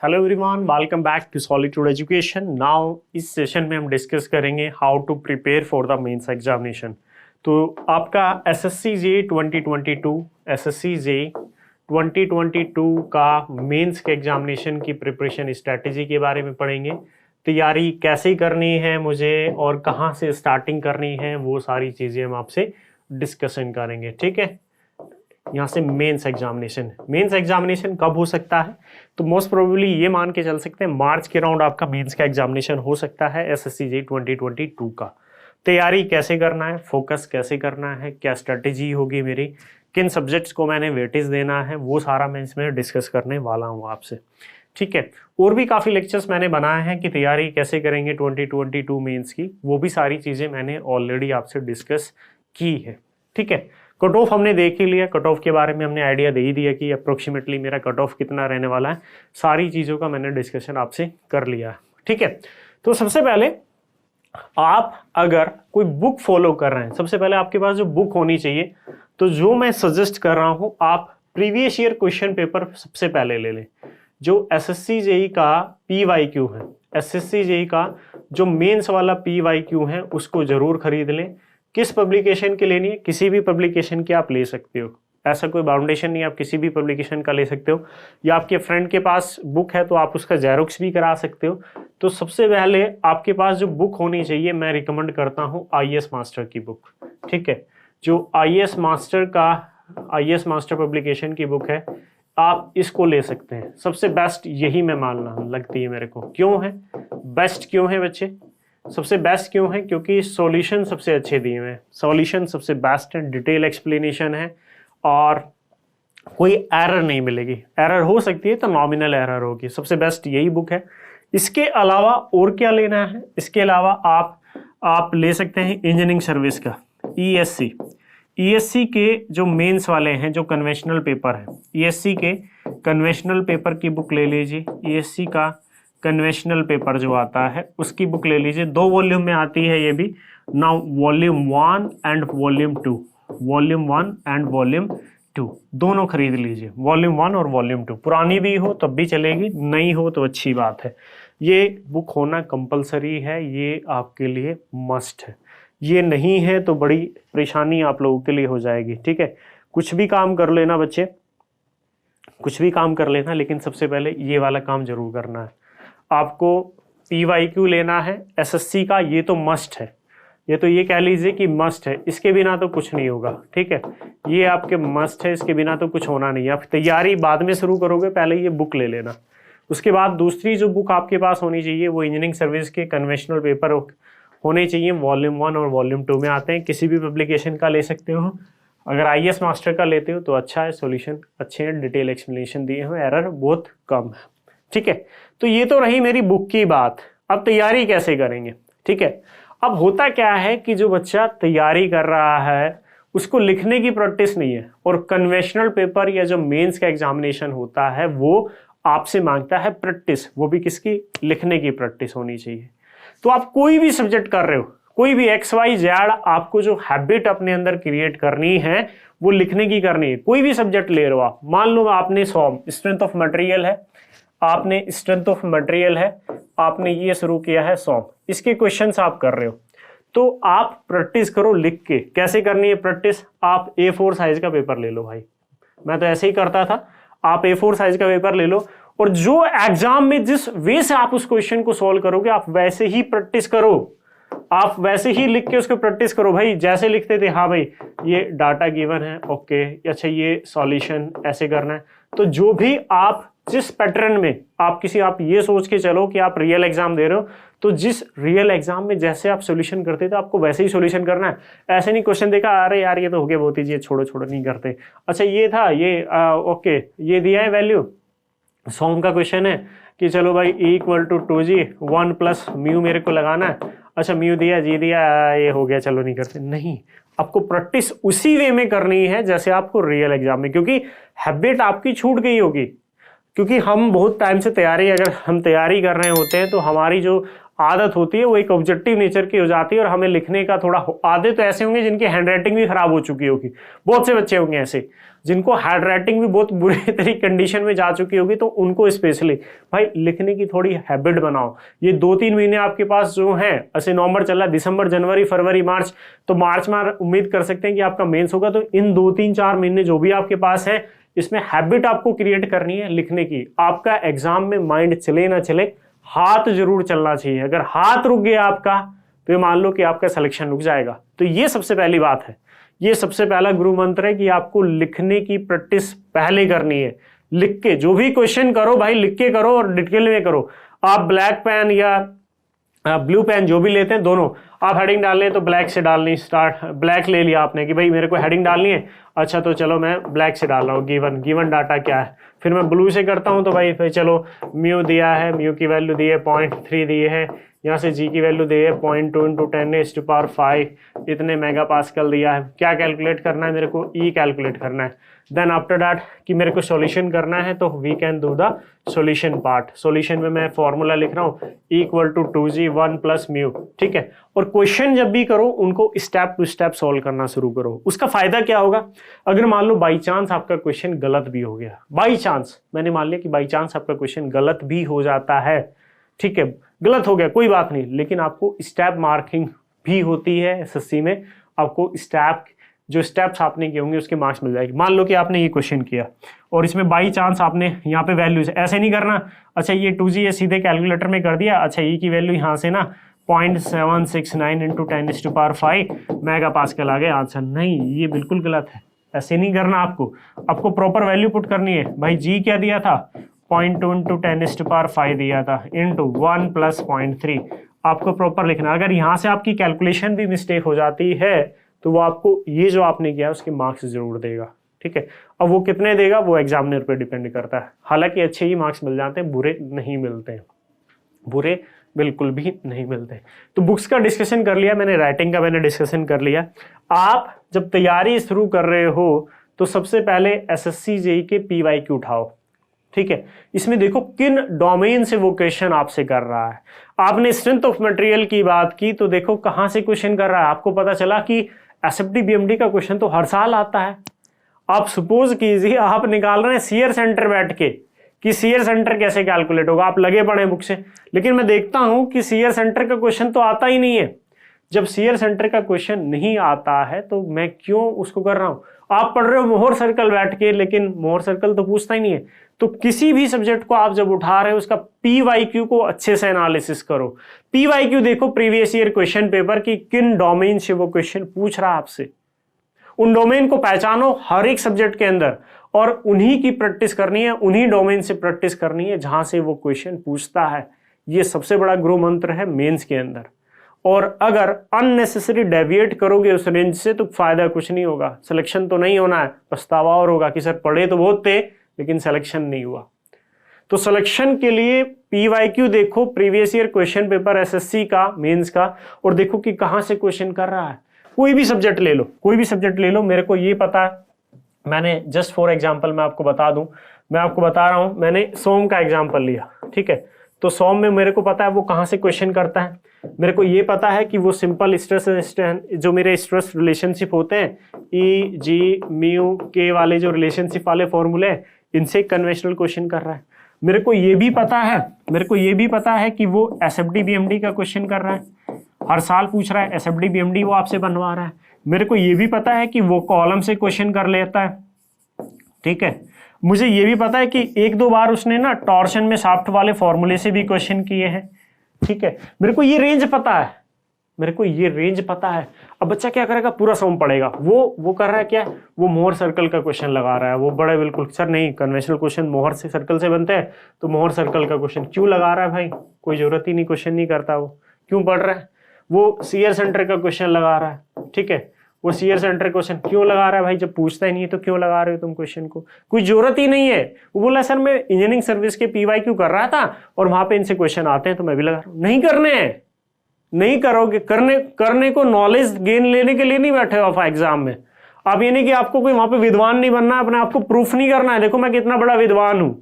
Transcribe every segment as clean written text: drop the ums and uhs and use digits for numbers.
Hello everyone, welcome back to solitude education. Now इस session में हम डिस्कस करेंगे how to prepare for the mains examination. तो आपका एसएससी जे 2022 का मेंस के एग्जामिनेशन की प्रिपरेशन स्ट्रेटेजी के बारे में पढ़ेंगे। तैयारी कैसे करनी है मुझे और कहाँ से स्टार्टिंग करनी है, वो सारी चीज़ें हम आपसे डिस्कशन करेंगे। ठीक है, यहाँ से मेंस एग्जामिनेशन कब हो सकता है? तो मोस्ट प्रोबेबली ये मान के चल सकते हैं मार्च के राउंड आपका मेंस का एग्जामिनेशन हो सकता है एसएससी जे 2022 का। तैयारी कैसे करना है, फोकस कैसे करना है, क्या स्ट्रेटेजी होगी मेरी, किन सब्जेक्ट्स को मैंने वेटेज देना है, वो सारा मैं इसमें डिस्कस करने वाला हूँ आपसे। ठीक है, और भी काफ़ी लेक्चर्स मैंने बनाए हैं कि तैयारी कैसे करेंगे 2022 मेंस की, वो भी सारी चीज़ें मैंने ऑलरेडी आपसे डिस्कस की है। ठीक है, कट ऑफ हमने देख ही लिया, कट ऑफ के बारे में हमने आइडिया दे ही दिया कि अप्रोक्सीमेटली मेरा कट ऑफ कितना रहने वाला है। सारी चीज़ों का मैंने डिस्कशन आपसे कर लिया। ठीक है, तो सबसे पहले आप अगर कोई बुक फॉलो कर रहे हैं, सबसे पहले आपके पास जो बुक होनी चाहिए, तो जो मैं सजेस्ट कर रहा हूं, आप प्रीवियस ईयर क्वेश्चन पेपर सबसे पहले ले लें। जो एसएससी जेई का पीवाईक्यू है, एसएससी जेई का जो मेंस वाला पीवाईक्यू है, उसको जरूर खरीद लें। किस पब्लिकेशन की लेनी है? किसी भी पब्लिकेशन की आप ले सकते हो, ऐसा कोई बाउंडेशन नहीं, आप किसी भी पब्लिकेशन का ले सकते हो, या आपके फ्रेंड के पास बुक है तो आप उसका जेरोक्स भी करा सकते हो। तो सबसे पहले आपके पास जो बुक होनी चाहिए, मैं रिकमेंड करता हूँ आईएएस मास्टर की बुक। ठीक है, जो आईएएस मास्टर पब्लिकेशन की बुक है, आप इसको ले सकते हैं। सबसे बेस्ट यही मैं मानना लगती है मेरे को। क्यों है बेस्ट? क्यों है बच्चे सबसे बेस्ट? क्यों है? क्योंकि सॉल्यूशन सबसे अच्छे दिए हुए हैं, सॉल्यूशन सबसे बेस्ट है, डिटेल एक्सप्लेनेशन है और कोई एरर नहीं मिलेगी। एरर हो सकती है तो नॉमिनल एरर होगी। सबसे बेस्ट यही बुक है। इसके अलावा और क्या लेना है? इसके अलावा आप ले सकते हैं इंजीनियरिंग सर्विस का ईएससी के जो मेंस वाले हैं, जो कन्वेंशनल पेपर है, ईएससी के कन्वेंशनल पेपर की बुक ले लीजिए। ईएससी का कन्वेंशनल पेपर जो आता है उसकी बुक ले लीजिए। 2 वॉल्यूम में आती है ये भी। नाउ वॉल्यूम 1 एंड वॉल्यूम 2 दोनों खरीद लीजिए, वॉल्यूम 1 और वॉल्यूम 2। पुरानी भी हो तब भी चलेगी, नई हो तो अच्छी बात है। ये बुक होना कंपलसरी है, ये आपके लिए मस्ट है। ये नहीं है तो बड़ी परेशानी आप लोगों के लिए हो जाएगी। ठीक है, कुछ भी काम कर लेना बच्चे, कुछ भी काम कर लेना, लेकिन सबसे पहले ये वाला काम जरूर करना है। आपको पीवाईक्यू लेना है एसएससी का, ये तो मस्ट है, ये तो ये कह लीजिए कि मस्ट है, इसके बिना तो कुछ नहीं होगा। ठीक है, ये आपके मस्ट है, इसके बिना तो कुछ होना नहीं है। आप तैयारी बाद में शुरू करोगे, पहले ये बुक ले लेना। उसके बाद दूसरी जो बुक आपके पास होनी चाहिए वो इंजीनियरिंग सर्विस के कन्वेंशनल पेपर होने चाहिए। वॉल्यूम 1 और वॉल्यूम 2 में आते हैं, किसी भी पब्लिकेशन का ले सकते हो। अगर आईएएस मास्टर का लेते हो तो अच्छा है, सॉल्यूशन अच्छे हैं, डिटेल एक्सप्लेनेशन दिए हुए, एरर बहुत कम है। ठीक है, तो ये तो रही मेरी बुक की बात। अब तैयारी कैसे करेंगे? ठीक है, अब होता क्या है कि जो बच्चा तैयारी कर रहा है उसको लिखने की प्रैक्टिस नहीं है, और कन्वेंशनल पेपर या जो मेंस का एग्जामिनेशन होता है वो आपसे मांगता है प्रैक्टिस, वो भी किसकी? लिखने की प्रैक्टिस होनी चाहिए। तो आप कोई भी सब्जेक्ट कर रहे हो, कोई भी XYZ, आपको जो हैबिट अपने अंदर क्रिएट करनी है वो लिखने की करनी है। कोई भी सब्जेक्ट ले रहे हो आप, मान लो आपने स्ट्रेंथ ऑफ मटेरियल है, आपने ये शुरू किया है इसके क्वेश्चंस आप कर रहे हो, तो आप प्रैक्टिस करो लिख के। कैसे करनी है प्रैक्टिस? आप A4 साइज का पेपर ले लो भाई, मैं तो ऐसे ही करता था। आप A4 साइज का पेपर ले लो और जो एग्जाम में जिस वे से आप उस क्वेश्चन को सॉल्व करोगे, आप वैसे ही प्रैक्टिस करो, आप वैसे ही लिख के उसको प्रैक्टिस करो। भाई जैसे लिखते थे, हाँ भाई ये डाटा गिवन है, ओके, अच्छा ये सॉल्यूशन ऐसे करना है। तो जो भी आप जिस पैटर्न में आप ये सोच के चलो कि आप रियल एग्जाम दे रहे हो, तो जिस रियल एग्जाम में जैसे आप सॉल्यूशन करते थे आपको वैसे ही सॉल्यूशन करना है। ऐसे नहीं क्वेश्चन देखा, अरे यार ये तो हो गया बहुत ईजी, छोड़ो नहीं करते। अच्छा ये था, ये ओके, ये दिया है वैल्यू, सॉम का क्वेश्चन है कि चलो भाई E=2G 1 + म्यू मेरे को लगाना है। अच्छा म्यू दिया, जी दिया, ये हो गया, चलो नहीं करते। नहीं, आपको प्रैक्टिस उसी वे में करनी है जैसे आपको रियल एग्जाम में, क्योंकि हैबिट आपकी छूट गई होगी। क्योंकि हम बहुत टाइम से अगर हम तैयारी कर रहे होते हैं तो हमारी जो आदत होती है वो एक ऑब्जेक्टिव नेचर की हो जाती है और हमें लिखने का थोड़ा आधे तो ऐसे होंगे जिनकी हैंडराइटिंग भी खराब हो चुकी होगी, बहुत से बच्चे होंगे ऐसे जिनको हैंडराइटिंग भी बहुत बुरी तरीके कंडीशन में जा चुकी होगी, तो उनको स्पेशली भाई लिखने की थोड़ी हैबिट बनाओ। ये 2-3 महीने आपके पास जो हैं, ऐसे नवंबर चल रहा है, दिसंबर, जनवरी, फरवरी, मार्च, तो मार्च में उम्मीद कर सकते हैं कि आपका मेंस होगा। तो इन 2-3-4 महीने जो भी आपके पास है, इसमें हैबिट आपको क्रिएट करनी है लिखने की। आपका एग्जाम में माइंड चले ना चले, हाथ जरूर चलना चाहिए। अगर हाथ रुक गया आपका तो ये मान लो कि आपका सिलेक्शन रुक जाएगा। तो ये सबसे पहली बात है, ये सबसे पहला गुरु मंत्र है कि आपको लिखने की प्रैक्टिस पहले करनी है। लिख के जो भी क्वेश्चन करो भाई, लिख के करो और डिटेल में करो। आप ब्लैक पेन या ब्लू पेन जो भी लेते हैं, दोनों आप हेडिंग डालने हैं तो ब्लैक से डालनी स्टार्ट। ब्लैक ले लिया आपने कि भाई मेरे को हेडिंग डालनी है, अच्छा तो चलो मैं ब्लैक से डाल रहा हूँ, गिवन डाटा क्या है। फिर मैं ब्लू से करता हूँ तो भाई फिर चलो म्यू दिया है, म्यू की वैल्यू दी है 0.3 दी है, यहाँ से जी की वैल्यू दी है 0.2 × 10⁵, इतने मेगा पास्कल दिया है। क्या कैलकुलेट करना है मेरे को? ई कैलकुलेट करना है। देन आफ्टर दैट कि मेरे को सॉल्यूशन करना है तो we can do the solution part. Solution में मैं फॉर्मूला लिख रहा हूँ = 2g 1 + म्यू, ठीक है। और क्वेश्चन जब भी करो उनको स्टेप टू स्टेप सॉल्व करना शुरू करो। उसका फायदा क्या होगा? अगर मान लो बाई चांस आपका क्वेश्चन गलत भी हो गया, बाई चांस मैंने मान लिया कि बाई चांस आपका क्वेश्चन गलत भी हो जाता है, ठीक है, गलत हो गया कोई बात नहीं, लेकिन आपको स्टेप मार्किंग भी होती है एसएससी में। आपको स्टेप जो स्टेप्स आपने किए होंगे उसके मार्क्स मिल जाएगी। मान लो कि आपने ये क्वेश्चन किया और इसमें बाई चांस आपने यहाँ पे वैल्यूज ऐसे नहीं करना, अच्छा ये 2g ये सीधे कैलकुलेटर में कर दिया, अच्छा ई की वैल्यू यहाँ से ना 0.769 × 10⁵ मेगा पास्कल आ गया आंसर। नहीं, ये बिल्कुल गलत है, ऐसे नहीं करना। आपको प्रॉपर वैल्यू पुट करनी है। भाई जी क्या दिया था? 0.2 × 10⁵ दिया था इंटू 1 + 0.3। आपको प्रॉपर लिखना। अगर यहाँ से आपकी कैलकुलेशन भी मिस्टेक हो जाती है तो वो आपको ये जो आपने किया उसके मार्क्स जरूर देगा, ठीक है। अब वो कितने देगा वो एग्जामिनर पे डिपेंड करता है। हालांकि अच्छे ही मार्क्स मिल जाते हैं, बुरे नहीं मिलते हैं, बुरे बिल्कुल भी नहीं मिलते। तो बुक्स का डिस्कशन कर लिया मैंने, राइटिंग का मैंने डिस्कशन कर लिया। आप जब तैयारी शुरू कर रहे हो तो सबसे पहले एसएससी जेईई के PYQ उठाओ, ठीक है। इसमें देखो किन डोमेन से वो क्वेश्चन आपसे कर रहा है। आपने स्ट्रेंथ ऑफ मटेरियल की बात की तो देखो कहां से क्वेश्चन कर रहा है। आपको पता चला कि एसएफडी बीएमडी का क्वेश्चन तो हर साल आता है। आप सपोज कीजिए आप निकाल रहे हैं शियर सेंटर बैठ के कि शियर सेंटर कैसे कैलकुलेट होगा, आप लगे पड़े बुक से, लेकिन मैं देखता हूं कि शियर सेंटर का क्वेश्चन तो आता ही नहीं है। जब शियर सेंटर का क्वेश्चन नहीं आता है तो मैं क्यों उसको कर रहा हूं? आप पढ़ रहे हो मोहर सर्कल बैठ के, लेकिन मोहर सर्कल तो पूछता ही नहीं है। तो किसी भी सब्जेक्ट को आप जब उठा रहे हो उसका PYQ को अच्छे से एनालिसिस करो। PYQ देखो प्रीवियस ईयर क्वेश्चन पेपर की किन डोमेन से वो क्वेश्चन पूछ रहा है आपसे, उन डोमेन को पहचानो हर एक सब्जेक्ट के अंदर और उन्हीं की प्रैक्टिस करनी है, उन्हीं डोमेन से प्रैक्टिस करनी है जहां से वो क्वेश्चन पूछता है। ये सबसे बड़ा गुरु मंत्र है मेंस के अंदर। और अगर अननेसेसरी डेविएट करोगे उस रेंज से तो फायदा कुछ नहीं होगा, सिलेक्शन तो नहीं होना है, पछतावा और होगा कि सर पढ़े तो बहुत थे लेकिन सिलेक्शन नहीं हुआ। तो सिलेक्शन के लिए PYQ देखो, previous year question paper SSC का, मेंस का, और देखो कि कहां से क्वेश्चन कर रहा है। कोई भी सब्जेक्ट ले लो, कोई भी सब्जेक्ट ले लो, मेरे को ये पता है, मैंने जस्ट फॉर एग्जांपल मैं आपको बता दूं, मैं आपको बता रहा हूं, मैंने सोम का एग्जांपल लिया, ठीक है। तो सोम में मेरे को पता है वो कहां से क्वेश्चन करता है। मेरे को ये पता है कि वो सिंपल स्ट्रेस जो मेरे स्ट्रेस रिलेशनशिप होते हैं E G म्यू K वाले जो रिलेशनशिप वाले फॉर्मूले हैं, इनसे कन्वेंशनल क्वेश्चन कर रहा है। मेरे को ये भी पता है कि वो SFD BMD का क्वेश्चन कर रहा है, हर साल पूछ रहा है SFD BMD वो आपसे बनवा रहा है। मेरे को ये भी पता है कि वो कॉलम से क्वेश्चन कर लेता है, ठीक है। मुझे ये भी पता है कि 1-2 बार उसने ना टॉर्शन में शाफ्ट वाले फॉर्मूले से भी क्वेश्चन किए हैं, ठीक है। मेरे को ये रेंज पता है, अब बच्चा क्या करेगा, पूरा सॉम पढ़ेगा। वो कर रहा है क्या, वो मोहर सर्कल का क्वेश्चन लगा रहा है, वो बड़े बिल्कुल सर नहीं कन्वेंशनल क्वेश्चन मोहर से सर्कल से बनते हैं तो मोहर सर्कल का क्वेश्चन क्यों लगा रहा है भाई, कोई जरूरत ही नहीं, क्वेश्चन नहीं करता, वो क्यों पढ़ रहा है। वो शियर सेंटर का क्वेश्चन लगा रहा है, ठीक है, वो शियर सेंटर क्वेश्चन क्यों लगा रहा है भाई, जब पूछता ही नहीं है तो क्यों लगा रहे हो तुम क्वेश्चन को, कोई जरूरत ही नहीं है। वो बोला सर मैं इंजीनियरिंग सर्विस के PYQ कर रहा था और वहां पे इनसे क्वेश्चन आते हैं तो मैं भी लगा रहा हूं। नहीं करने हैं, नहीं करोगे, करने को नॉलेज गेन लेने के लिए नहीं बैठे हो आप एग्जाम में। आप ये नहीं कि आपको कोई वहां पे विद्वान नहीं बनना है, अपने आप को प्रूफ नहीं करना है, देखो मैं कितना बड़ा विद्वान हूं।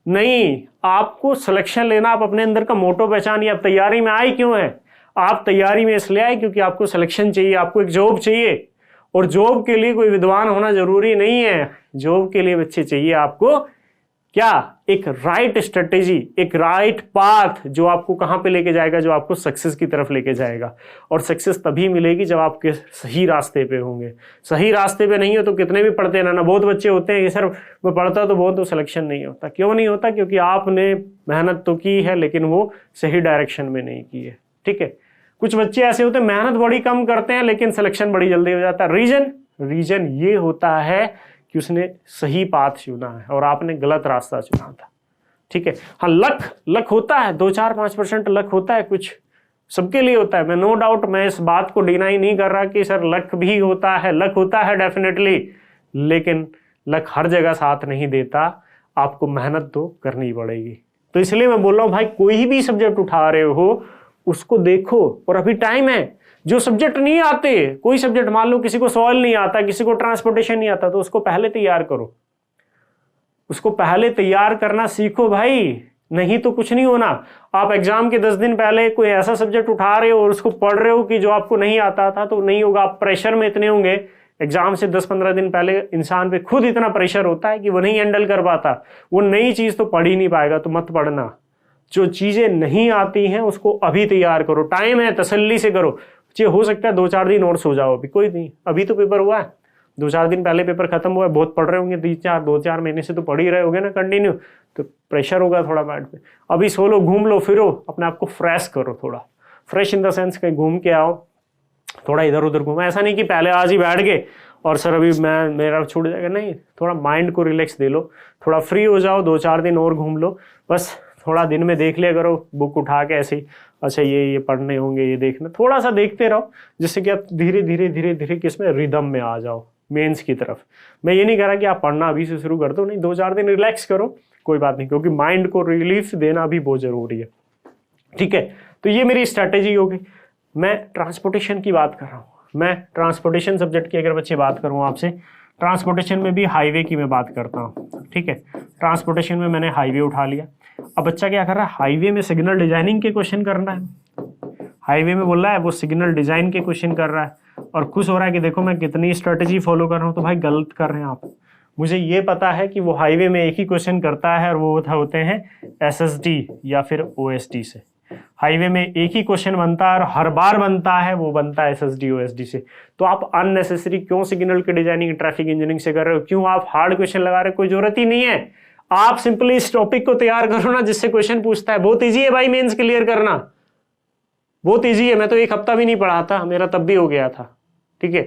नहीं, आपको सिलेक्शन लेना, आप अपने अंदर का मोटो पहचानिए। आप तैयारी में आए क्यों है? आप तैयारी में इसलिए आए क्योंकि आपको सिलेक्शन चाहिए, आपको एक जॉब चाहिए। और जॉब के लिए कोई विद्वान होना जरूरी नहीं है। जॉब के लिए बच्चे चाहिए आपको क्या? एक राइट स्ट्रेटेजी, एक राइट पाथ जो आपको कहां पे लेके जाएगा, जो आपको सक्सेस की तरफ लेके जाएगा। और सक्सेस तभी मिलेगी जब आपके सही रास्ते पे होंगे। सही रास्ते पे नहीं हो तो कितने भी पढ़ते ना, बहुत बच्चे होते हैं कि सर मैं पढ़ता तो बहुत, तो सिलेक्शन नहीं होता। क्यों नहीं होता? क्योंकि आपने मेहनत तो की है लेकिन वो सही डायरेक्शन में नहीं की है। ठीक है, कुछ बच्चे ऐसे होते हैं मेहनत बड़ी कम करते हैं लेकिन सिलेक्शन बड़ी जल्दी हो जाता है। रीजन ये होता है कि उसने सही पाथ चुना है और आपने गलत रास्ता चुना था। ठीक है, हाँ लक होता है, 2-4-5% लक होता है, कुछ सबके लिए होता है। मैं नो डाउट, मैं इस बात को डिनाई नहीं कर रहा कि सर लक भी होता है, लक होता है डेफिनेटली, लेकिन लक हर जगह साथ नहीं देता। आपको मेहनत तो करनी पड़ेगी। तो इसलिए मैं बोल रहा हूं भाई, कोई भी सब्जेक्ट उठा रहे हो उसको देखो, और अभी टाइम है। जो सब्जेक्ट नहीं आते, कोई सब्जेक्ट मान लो किसी को सॉइल नहीं आता, किसी को ट्रांसपोर्टेशन नहीं आता, तो उसको पहले तैयार करो, उसको पहले तैयार करना सीखो भाई, नहीं तो कुछ नहीं होना। आप एग्जाम के 10 दिन पहले कोई ऐसा सब्जेक्ट उठा रहे हो और उसको पढ़ रहे हो कि जो आपको नहीं आता था, तो नहीं होगा। आप प्रेशर में इतने होंगे, एग्जाम से 10-15 दिन पहले इंसान पे खुद इतना प्रेशर होता है कि वो नहीं हैंडल कर पाता, वो नई चीज तो पढ़ ही नहीं पाएगा। तो मत पढ़ना, जो चीजें नहीं आती हैं उसको अभी तैयार करो, टाइम है, तसल्ली से करो। हो सकता है 2-4 दिन और सो जाओ, अभी कोई नहीं, अभी तो पेपर हुआ है, 2-4 दिन पहले पेपर खत्म हुआ है, बहुत पढ़ रहे होंगे, 2-4 महीने से तो पढ़ ही रहे होगे ना कंटिन्यू, तो प्रेशर होगा थोड़ा माइंड पे। अभी सो लो, घूम लो, फिरो, अपने आप को फ्रेश करो, थोड़ा फ्रेश इन द सेंस कहीं घूम के आओ, थोड़ा इधर उधर घूमो। ऐसा नहीं कि पहले आज ही बैठ गए और सर अभी मेरा छूट जाएगा, नहीं, थोड़ा माइंड को रिलैक्स दे लो, थोड़ा फ्री हो जाओ, 2-4 दिन और घूम लो, बस थोड़ा दिन में देख लिया करो, बुक उठा के ऐसे ही, अच्छा ये पढ़ने होंगे, ये देखना, थोड़ा सा देखते रहो, जिससे कि आप धीरे धीरे किसमें रिदम में आ जाओ मेंस की तरफ। मैं ये नहीं कह रहा कि आप पढ़ना अभी से शुरू कर दो, नहीं, 2-4 दिन रिलैक्स करो, कोई बात नहीं, क्योंकि माइंड को रिलीफ देना भी बहुत जरूरी है। ठीक है, तो ये मेरी स्ट्रैटेजी होगी। मैं ट्रांसपोर्टेशन की बात कर रहा हूँ, मैं ट्रांसपोर्टेशन सब्जेक्ट की अगर बच्चे बात करूँ आपसे, ट्रांसपोर्टेशन में भी हाईवे की मैं बात करता हूँ। ठीक है, ट्रांसपोर्टेशन में मैंने हाईवे उठा लिया। अब बच्चा क्या कर रहा है, हाईवे में सिग्नल डिजाइनिंग के क्वेश्चन करना है, हाईवे में बोल रहा है वो सिग्नल डिजाइन के क्वेश्चन कर रहा है, और खुश हो रहा है कि देखो मैं कितनी स्ट्रेटेजी फॉलो कर रहा हूँ। तो भाई गलत कर रहे हैं आप। मुझे ये पता है कि वो हाईवे में एक ही क्वेश्चन करता है, और वो होते हैं SSD या फिर OSD से। हाईवे में एक ही क्वेश्चन बनता है और हर बार बनता है, वो बनता है SSD OSD से। तो आप अननेसेसरी क्यों सिग्नल की डिजाइनिंग ट्रैफिक इंजीनियरिंग से कर रहे हो? क्यों आप हार्ड क्वेश्चन लगा रहे हो? कोई जरूरत ही नहीं है। आप सिंपली इस टॉपिक को तैयार करो ना जिससे क्वेश्चन पूछता है। बहुत ईजी है भाई मेंस क्लियर करना, बहुत ईजी है। मैं तो 1 हफ्ता भी नहीं पढ़ा था, मेरा तब भी हो गया था। ठीक है,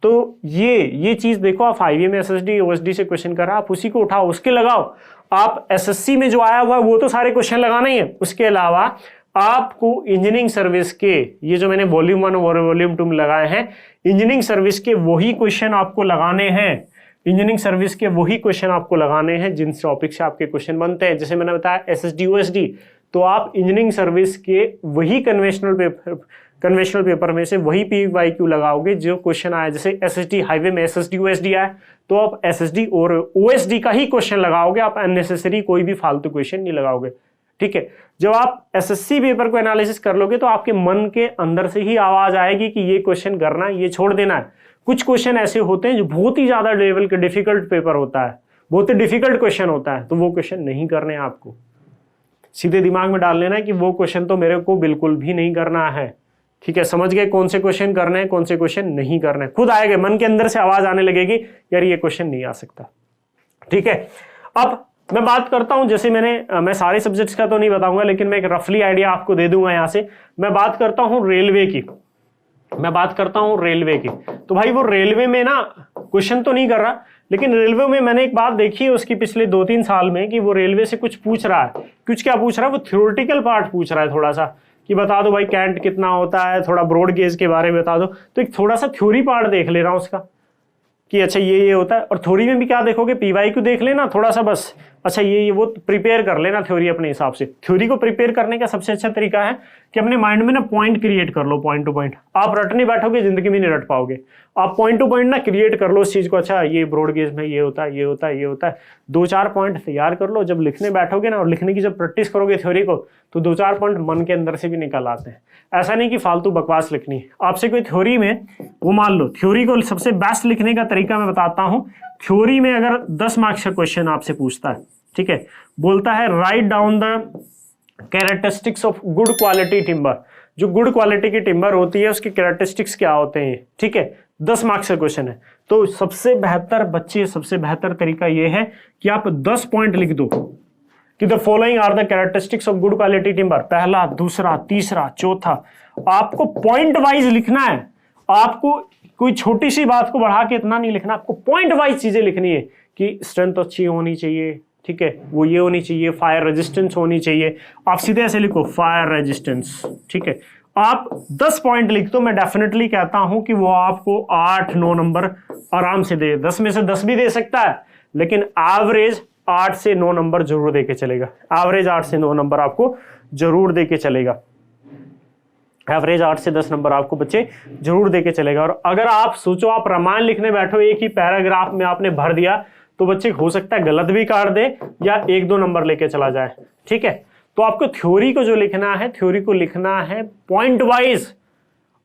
तो ये चीज देखो, आप हाईवे में SSD OSD से क्वेश्चन कर रहा, आप उसी को उठाओ, उसके लगाओ। आप SSC में जो आया हुआ वो तो सारे क्वेश्चन लगाना ही है, उसके अलावा आपको इंजीनियरिंग सर्विस के, ये जो मैंने वॉल्यूम 1 और वॉल्यूम 2 में लगाए हैं, इंजीनियरिंग सर्विस के वही क्वेश्चन आपको लगाने हैं। इंजीनियरिंग सर्विस के वही क्वेश्चन आपको लगाने हैं जिन टॉपिक से आपके क्वेश्चन बनते हैं। जैसे मैंने बताया SSD OSD, तो आप इंजीनियरिंग सर्विस के वही कन्वेंशनल पेपर में से वही PYQ लगाओगे जो क्वेश्चन आया। जैसे SSD हाईवे में SSD OSD आया, तो आप SSD और OSD का ही क्वेश्चन लगाओगे, आप अननेसेसरी कोई भी फालतू क्वेश्चन नहीं लगाओगे। ठीक है, जब आप SSC पेपर को एनालिसिस कर लोगे तो आपके मन के अंदर से ही आवाज आएगी कि ये क्वेश्चन करना है, ये छोड़ देना है। कुछ क्वेश्चन ऐसे होते हैं जो बहुत ही ज्यादा लेवल के डिफिकल्ट पेपर होता है, बहुत ही डिफिकल्ट क्वेश्चन होता है, तो वो क्वेश्चन नहीं करने हैं आपको। सीधे दिमाग में डाल लेना है कि वो क्वेश्चन तो मेरे को बिल्कुल भी नहीं करना है। ठीक है, समझ गए कौन से क्वेश्चन करने हैं, कौन से क्वेश्चन नहीं करने हैं। खुद आएगा, मन के अंदर से आवाज आने लगेगी यार ये क्वेश्चन नहीं आ सकता। ठीक है, अब मैं बात करता हूं, जैसे मैं सारे सब्जेक्ट्स का तो नहीं बताऊंगा, लेकिन मैं एक रफली आइडिया आपको दे दूंगा। यहां से मैं बात करता हूं रेलवे की, तो भाई वो रेलवे में ना क्वेश्चन तो नहीं कर रहा, लेकिन रेलवे में मैंने एक बात देखी है उसकी पिछले 2-3 साल में, कि वो रेलवे से कुछ पूछ रहा है। कुछ क्या पूछ रहा है, वो थ्योरेटिकल पार्ट पूछ रहा है थोड़ा सा, कि बता दो भाई कैंट कितना होता है, थोड़ा ब्रॉड गेज के बारे में बता दो। तो एक थोड़ा सा थ्योरी पार्ट देख ले रहा हूं उसका, कि अच्छा ये होता है। और थ्योरी में भी क्या देखोगे, PYQ देख लेना थोड़ा सा, बस अच्छा ये वो प्रिपेयर कर लेना थ्योरी अपने हिसाब से। थ्योरी को प्रिपेयर करने का सबसे अच्छा तरीका है कि अपने माइंड में ना पॉइंट क्रिएट कर लो, पॉइंट टू पॉइंट। आप रटने बैठोगे जिंदगी में नहीं रट पाओगे। आप पॉइंट टू पॉइंट ना क्रिएट कर लो उस चीज को, अच्छा ये ब्रॉड गेज में ये होता है, ये होता है, ये होता है, 2-4 पॉइंट तैयार कर लो। जब लिखने बैठोगे ना और लिखने की जब प्रैक्टिस करोगे थ्योरी को, तो 2-4 पॉइंट मन के अंदर से भी निकल आते हैं। ऐसा नहीं कि फालतू बकवास लिखनी है आपसे कोई थ्योरी में, वो मान लो थ्योरी को सबसे बेस्ट लिखने का तरीका मैं बताता हूँ। थ्योरी में अगर 10 मार्क्स का क्वेश्चन आपसे पूछता है, ठीक है, बोलता है write down the characteristics of good quality timber, जो गुड क्वालिटी की टिम्बर होती है उसके कैरेक्टरिस्टिक्स क्या होते हैं, ठीक है, 10 मार्क्स का क्वेश्चन है। तो सबसे बेहतर बच्चे, सबसे बेहतर तरीका यह है कि आप 10 पॉइंट लिख दो कि the following are the characteristics of good quality timber, पहला, दूसरा, तीसरा, चौथा। आपको पॉइंट वाइज लिखना है, आपको कोई छोटी सी बात को बढ़ा के इतना नहीं लिखना, आपको पॉइंट वाइज चीजें लिखनी है कि स्ट्रेंथ अच्छी होनी चाहिए, ठीक है, वो ये होनी चाहिए, फायर रेजिस्टेंस होनी चाहिए। आप सीधे ऐसे लिखो फायर रेजिस्टेंस, ठीक है। आप 10 पॉइंट लिख दो, मैं डेफिनेटली कहता हूं कि वो आपको 8-9 नंबर आराम से दे। 10 में से 10 भी दे सकता है, लेकिन एवरेज 8 से 9 नंबर जरूर दे के चलेगा। एवरेज 8 से 9 नंबर आपको जरूर दे के चलेगा। एवरेज 8 से 10 नंबर आपको बच्चे जरूर दे के चलेगा। और अगर आप सोचो आप रामायण लिखने बैठो, एक ही पैराग्राफ में आपने भर दिया, तो बच्चे हो सकता है गलत भी काट दे या 1-2 नंबर लेके चला जाए, ठीक है। तो आपको थ्योरी को जो लिखना है, थ्योरी को लिखना है पॉइंट वाइज।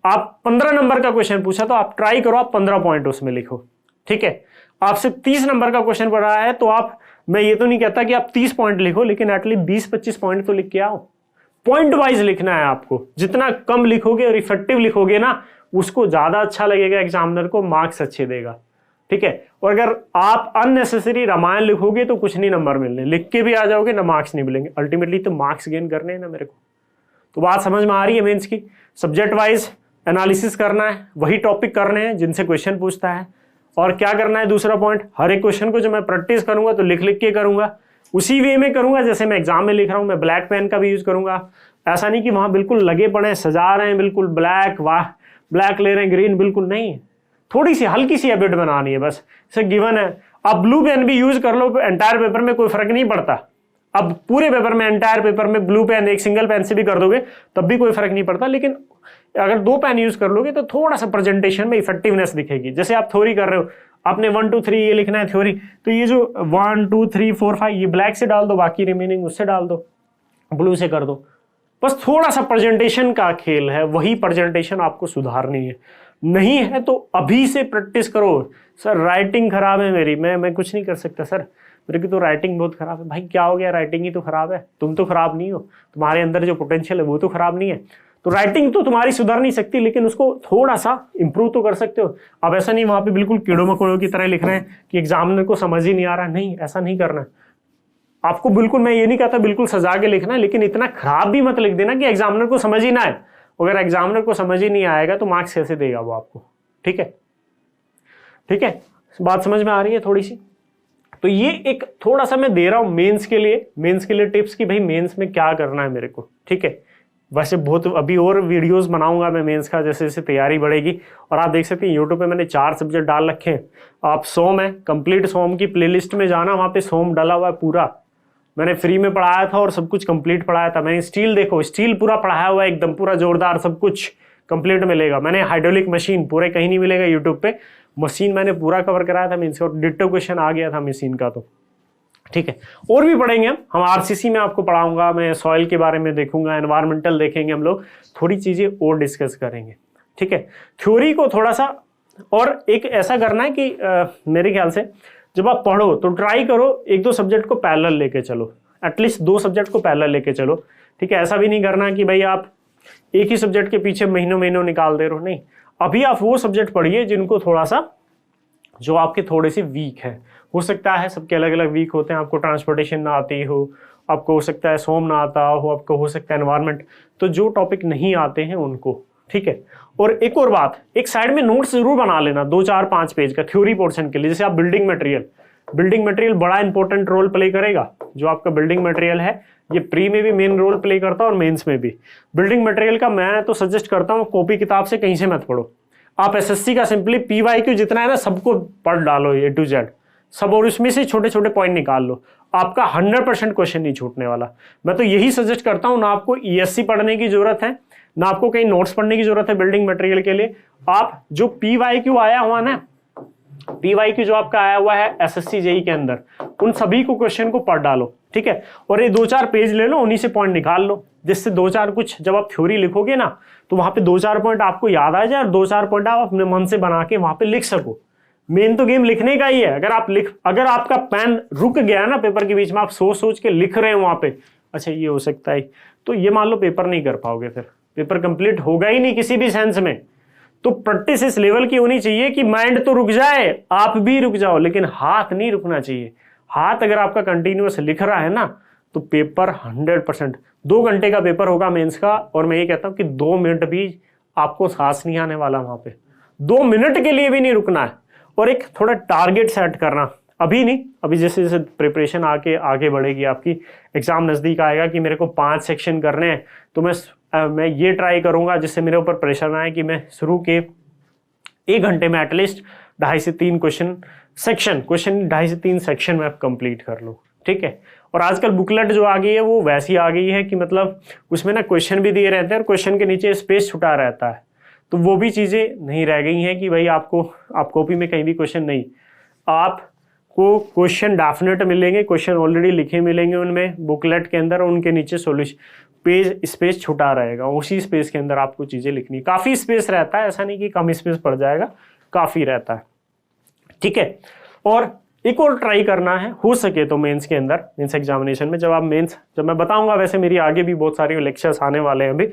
आप 15 नंबर का क्वेश्चन पूछा तो आप ट्राई करो आप 15 पॉइंट उसमें लिखो, ठीक है। आपसे 30 नंबर का क्वेश्चन पढ़ रहा है तो आप, मैं ये तो नहीं कहता कि आप 30 पॉइंट लिखो, लेकिन एटलीस्ट 20-25 पॉइंट तो लिख के आओ। पॉइंट वाइज लिखना है आपको। जितना कम लिखोगे और इफेक्टिव लिखोगे ना, उसको ज्यादा अच्छा लगेगा, एग्जामिनर को मार्क्स अच्छे देगा, ठीक है। और अगर आप अननेसेसरी रामायण लिखोगे तो कुछ नहीं नंबर मिलने, लिख के भी आ जाओगे ना मार्क्स नहीं मिलेंगे। अल्टीमेटली तो मार्क्स गेन करने हैं ना मेरे को। तो बात समझ में आ रही है मेंस की? सब्जेक्ट वाइज एनालिसिस करना है, वही टॉपिक करने हैं जिनसे क्वेश्चन पूछता है। और क्या करना है दूसरा पॉइंट, हर एक क्वेश्चन को जो मैं प्रैक्टिस करूंगा तो लिख लिख के करूंगा, उसी वे में करूंगा जैसे मैं एग्जाम में लिख रहा हूं। मैं ब्लैक पेन का भी यूज करूंगा। ऐसा नहीं कि वहां बिल्कुल लगे पड़े सजा रहे हैं, बिल्कुल ब्लैक, वाह ब्लैक ले रहे हैं, ग्रीन, बिल्कुल नहीं। थोड़ी सी हल्की सी हैबिट बनानी है बस, इसे गिवन है। आप ब्लू पेन भी यूज कर लो, एंटायर पेपर में कोई फर्क नहीं पड़ता। अब पूरे पेपर में, एंटायर पेपर में ब्लू पेन एक सिंगल पेन से भी कर दोगे तब भी कोई फर्क नहीं पड़ता। लेकिन अगर 2 पेन यूज कर लोगे तो थोड़ा सा प्रेजेंटेशन में इफेक्टिवनेस दिखेगी। जैसे आप थ्योरी कर रहे हो, आपने 1 2 3 ये लिखना है थ्योरी, तो ये जो 1 2 3 4 5 ये ब्लैक से डाल दो, बाकी रिमेनिंग उससे डाल दो, ब्लू से कर दो। बस थोड़ा सा प्रेजेंटेशन का खेल है, वही प्रेजेंटेशन आपको सुधारनी है। नहीं है तो अभी से प्रैक्टिस करो। सर राइटिंग खराब है मेरी, मैं कुछ नहीं कर सकता सर, मेरे की तो राइटिंग बहुत खराब है। भाई क्या हो गया, राइटिंग ही तो खराब है, तुम तो खराब नहीं हो, तुम्हारे अंदर जो पोटेंशियल है वो तो खराब नहीं है। तो राइटिंग तो तुम्हारी सुधर नहीं सकती, लेकिन उसको थोड़ा सा इंप्रूव तो कर सकते हो। अब ऐसा नहीं वहां पे बिल्कुल कीड़ों मकोड़ों की तरह लिख रहे हैं कि एग्जामिनर को समझ ही नहीं आ रहा, नहीं, ऐसा नहीं करना है आपको। बिल्कुल मैं ये नहीं कहता बिल्कुल सजा के लिखना है, लेकिन इतना खराब भी मत लिख देना कि एग्जामिनर को समझ ही ना आए। अगर एग्जामिनर को समझ ही नहीं आएगा तो मार्क्स कैसे देगा वो आपको, ठीक है। ठीक है, बात समझ में आ रही है थोड़ी सी? तो ये एक थोड़ा सा मैं दे रहा हूं मेंस के लिए टिप्स कि भाई मेंस में क्या करना है मेरे को, ठीक है। वैसे बहुत अभी और वीडियोस बनाऊंगा मैं मेंस का, जैसे जैसे तैयारी बढ़ेगी। और आप देख सकते हैं यूट्यूब पे मैंने 4 सब्जेक्ट डाल रखे हैं। आप सोम है, कंप्लीट सोम की प्लेलिस्ट में जाना, वहां पे सोम डाला हुआ है पूरा। मैंने फ्री में पढ़ाया था और सब कुछ कंप्लीट पढ़ाया था। मैंने स्टील देखो, स्टील पूरा पढ़ाया हुआ है एकदम, पूरा जोरदार, सब कुछ कंप्लीट मिलेगा। मैंने हाइड्रोलिक मशीन पूरे कहीं नहीं मिलेगा यूट्यूब पे, मशीन मैंने पूरा कवर कराया था मीन्स, और डिट्टो क्वेश्चन आ गया था मशीन का। तो ठीक है, और भी पढ़ेंगे हम आरसीसी में आपको पढ़ाऊंगा, मैं सॉइल के बारे में देखूंगा, एनवायरमेंटल देखेंगे हम लोग, थोड़ी चीजें और डिस्कस करेंगे, ठीक है। थ्योरी को थोड़ा सा और एक ऐसा करना है कि मेरे ख्याल से जब आप पढ़ो तो ट्राई करो 1-2 सब्जेक्ट को पैरेलल लेके चलो, एटलीस्ट 2 सब्जेक्ट को पैरेलल लेके चलो, ठीक है। ऐसा भी नहीं करना कि भाई आप एक ही सब्जेक्ट के पीछे महीनों निकाल दे रहे हो, नहीं। अभी आप वो सब्जेक्ट पढ़िए जिनको थोड़ा सा, जो आपके थोड़े से वीक है। हो सकता है सबके अलग अलग वीक होते हैं, आपको ट्रांसपोर्टेशन ना आती हो, आपको हो सकता है सोम ना आता हो, आपको हो सकता है एनवायरमेंट, तो जो टॉपिक नहीं आते हैं उनको, ठीक है। और एक और बात, एक साइड में नोट्स जरूर बना लेना 2 4 5 पेज का थ्योरी पोर्शन के लिए। जैसे आप बिल्डिंग मटेरियल बड़ा इंपॉर्टेंट रोल प्ले करेगा। जो आपका बिल्डिंग मटेरियल है ये प्री में भी मेन रोल प्ले करता है और मेंस में भी। बिल्डिंग मटेरियल का मैं तो सजेस्ट करता हूँ कॉपी किताब से कहीं से मत पढ़ो, आप एसएससी का सिंपली PYQ जितना है ना सबको पढ़ डालो A to Z सब, और उसमें से छोटे छोटे पॉइंट निकाल लो। आपका 100% क्वेश्चन नहीं छूटने वाला। मैं तो यही सजेस्ट करता हूं, ना आपको ईएससी पढ़ने की जरूरत है, ना आपको कहीं नोट्स पढ़ने की जरूरत है बिल्डिंग मटेरियल के लिए। आप जो पीवाईक्यू आया हुआ ना, पीवाईक्यू जो आपका आया हुआ है एसएससी जेई के अंदर, उन सभी को क्वेश्चन को पढ़ डालो, ठीक है। और ये 2-4 पेज ले लो, उन्हीं से पॉइंट निकाल लो, जिससे 2-4 कुछ जब आप थ्योरी लिखोगे ना तो वहां पे 2-4 पॉइंट आपको याद आ जाए और 2-4 पॉइंट आप अपने मन से बना के वहां पे लिख सको। मेन तो गेम लिखने का ही है। अगर आपका पेन रुक गया ना पेपर के बीच में, आप सोच सोच के लिख रहे हो वहां पे, अच्छा ये हो सकता है, तो ये मान लो पेपर नहीं कर पाओगे, फिर पेपर कंप्लीट होगा ही नहीं किसी भी सेंस में। तो प्रैक्टिस इस लेवल की होनी चाहिए कि माइंड तो रुक जाए, आप भी रुक जाओ, लेकिन हाथ नहीं रुकना चाहिए। हाथ अगर आपका कंटिन्यूअस लिख रहा है ना तो पेपर 100%, 2 घंटे का पेपर होगा मेंस का, और मैं ये कहता हूं कि 2 मिनट भी आपको सांस नहीं आने वाला वहां पे, 2 मिनट के लिए भी नहीं रुकना है। और एक थोड़ा टारगेट सेट करना, अभी नहीं, अभी जैसे जैसे प्रिपरेशन आगे बढ़ेगी आपकी, एग्जाम नजदीक आएगा कि मेरे को 5 सेक्शन करने हैं, तो मैं ये ट्राई करूंगा जिससे मेरे ऊपर प्रेशर ना आए कि मैं शुरू के 1 घंटे में एटलीस्ट 2.5 से 3 क्वेश्चन 2.5 से 3 सेक्शन में कंप्लीट कर लूँ, ठीक है। और आजकल बुकलेट जो आ गई है वो वैसी आ गई है कि मतलब उसमें ना क्वेश्चन भी दिए रहते हैं और क्वेश्चन के नीचे स्पेस छुटा रहता है, तो वो भी चीज़ें नहीं रह गई हैं कि भाई आप कॉपी में कहीं भी क्वेश्चन नहीं, आपको क्वेश्चन डेफिनेट मिलेंगे, क्वेश्चन ऑलरेडी लिखे मिलेंगे उनमें बुकलेट के अंदर, और उनके नीचे सॉल्यूशन पेज स्पेस छुटा रहेगा, उसी स्पेस के अंदर आपको चीज़ें लिखनी, काफ़ी स्पेस रहता है, ऐसा नहीं कि कम स्पेस पड़ जाएगा, काफ़ी रहता है, ठीक है। और एक और ट्राई करना है, हो सके तो मेंस के अंदर, मेंस एग्जामिनेशन में जब मैं बताऊंगा, वैसे मेरी आगे भी बहुत सारे लेक्चर्स आने वाले हैं अभी,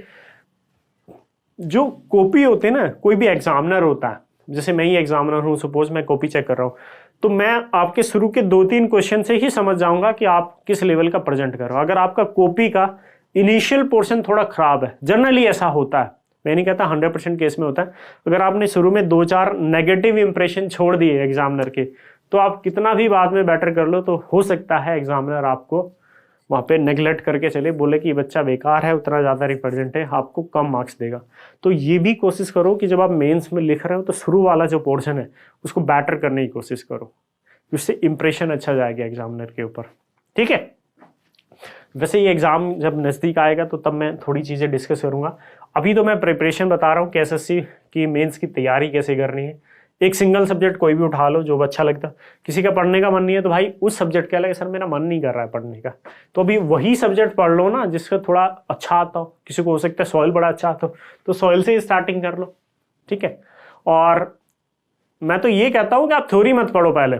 जो कॉपी होते हैं ना, कोई भी एग्जामिनर होता है, जैसे मैं ही एग्जामिनर हूं, सपोज मैं कॉपी चेक कर रहा हूं, तो मैं आपके शुरू के 2-3 क्वेश्चन से ही समझ जाऊंगा कि आप किस लेवल का प्रेजेंट कर रहे हो। अगर आपका कॉपी का इनिशियल पोर्शन थोड़ा खराब है, जनरली ऐसा होता है, मैं नहीं कहता 100% केस में होता है, अगर आपने शुरू में 2-4 नेगेटिव इंप्रेशन छोड़ दिए एग्जामिनर के, तो आप कितना भी बाद में बेटर कर लो, तो हो सकता है एग्जामिनर आपको वहाँ पे नेगलेक्ट करके चले, बोले कि बच्चा बेकार है, उतना ज़्यादा रिप्रेजेंट है, आपको कम मार्क्स देगा। तो ये भी कोशिश करो कि जब आप मेंस में लिख रहे हो तो शुरू वाला जो पोर्शन है उसको बेटर करने की कोशिश करो, उससे इंप्रेशन अच्छा जाएगा एग्जामिनर के ऊपर, ठीक है। वैसे ये एग्जाम जब नज़दीक आएगा तो तब मैं थोड़ी चीज़ें डिस्कस करूँगा, अभी तो मैं प्रिपरेशन बता रहा हूँ कि एसएससी की मेंस की तैयारी कैसे करनी है। एक सिंगल सब्जेक्ट कोई भी उठा लो जो अच्छा लगता, किसी का पढ़ने का मन नहीं है तो भाई उस सब्जेक्ट क्या लगे, सर मेरा मन नहीं कर रहा है पढ़ने का, तो अभी वही सब्जेक्ट पढ़ लो ना जिसका थोड़ा अच्छा आता हो। किसी को हो सकता है सॉइल बड़ा अच्छा आता हो, तो सॉइल से ही स्टार्टिंग कर लो, ठीक है। और मैं तो ये कहता हूँ कि आप थ्योरी मत पढ़ो पहले,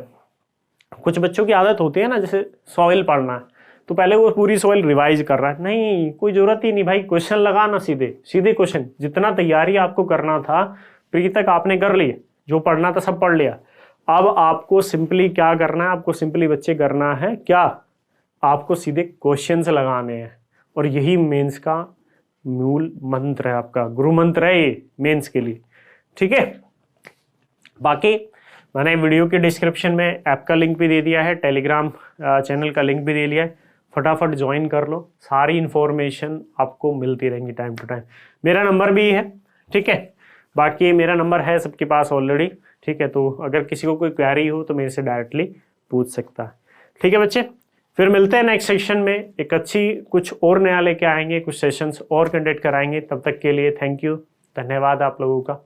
कुछ बच्चों की आदत होती है ना, जैसे सॉइल पढ़ना है तो पहले वो पूरी सॉइल रिवाइज कर रहा है, नहीं कोई जरूरत ही नहीं भाई, क्वेश्चन लगाना सीधे क्वेश्चन, जितना तैयारी आपको करना था प्री तक आपने कर ली, जो पढ़ना था सब पढ़ लिया। अब आपको सिंपली क्या करना है, आपको सिंपली बच्चे करना है क्या, आपको सीधे क्वेश्चंस लगाने हैं, और यही मेंस का मूल मंत्र है, आपका गुरु मंत्र है ये मेंस के लिए, ठीक है। बाकी मैंने वीडियो के डिस्क्रिप्शन में ऐप का लिंक भी दे दिया है, टेलीग्राम चैनल का लिंक भी दे दिया है, फटाफट ज्वाइन कर लो, सारी इंफॉर्मेशन आपको मिलती रहेंगी टाइम टू टाइम। मेरा नंबर भी है, ठीक है, बाकी मेरा नंबर है सबके पास ऑलरेडी, ठीक है। तो अगर किसी को कोई क्वेरी हो तो मेरे से डायरेक्टली पूछ सकता है, ठीक है बच्चे। फिर मिलते हैं नेक्स्ट सेक्शन में, एक अच्छी कुछ और नया लेके आएंगे, कुछ सेशंस और कंडक्ट कराएंगे। तब तक के लिए थैंक यू, धन्यवाद आप लोगों का।